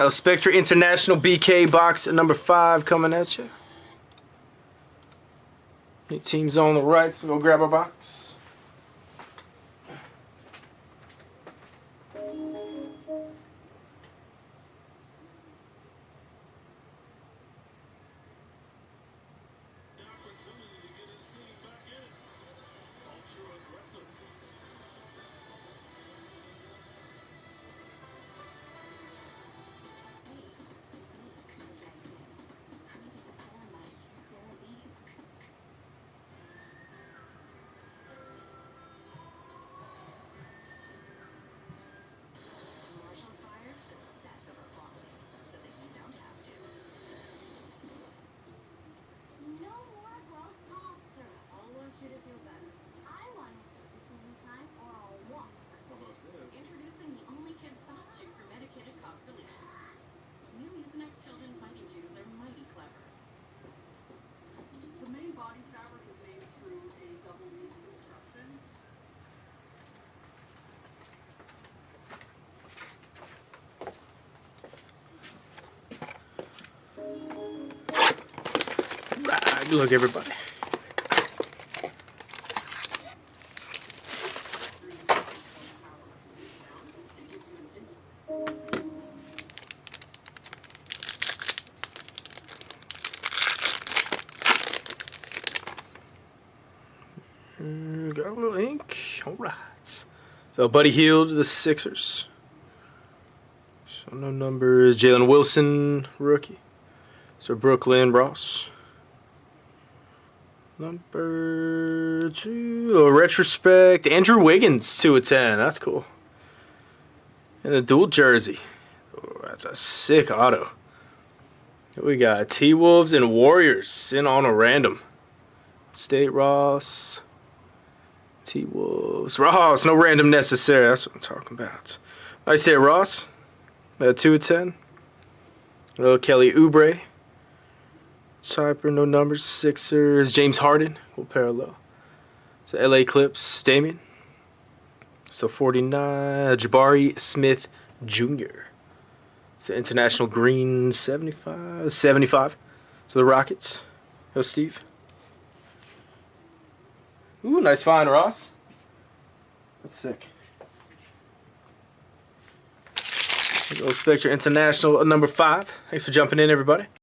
Spectra International BK box at number 5 coming at you. Any teams on the right, so we'll grab our box. Good luck, everybody. Got a little ink. All right. So Buddy Hield, the Sixers. So no numbers. Jalen Wilson, rookie. So Brooklyn Ross. Number 2, a retrospect. Andrew Wiggins, 2/10. That's cool. And a dual jersey. Oh, that's a sick auto. We got T-Wolves and Warriors in on a random. State Ross. T-Wolves. Ross, no random necessary. That's what I'm talking about. Nice hit, Ross. 2/10. A little Kelly Oubre. Typer, no numbers. Sixers, James Harden, will parallel. So LA Clips, Damian. So 49, Jabari Smith Jr. So International Green, 75. So the Rockets. Go Steve. Ooh, nice find, Ross. That's sick. There goes Spectra International, number 5. Thanks for jumping in, everybody.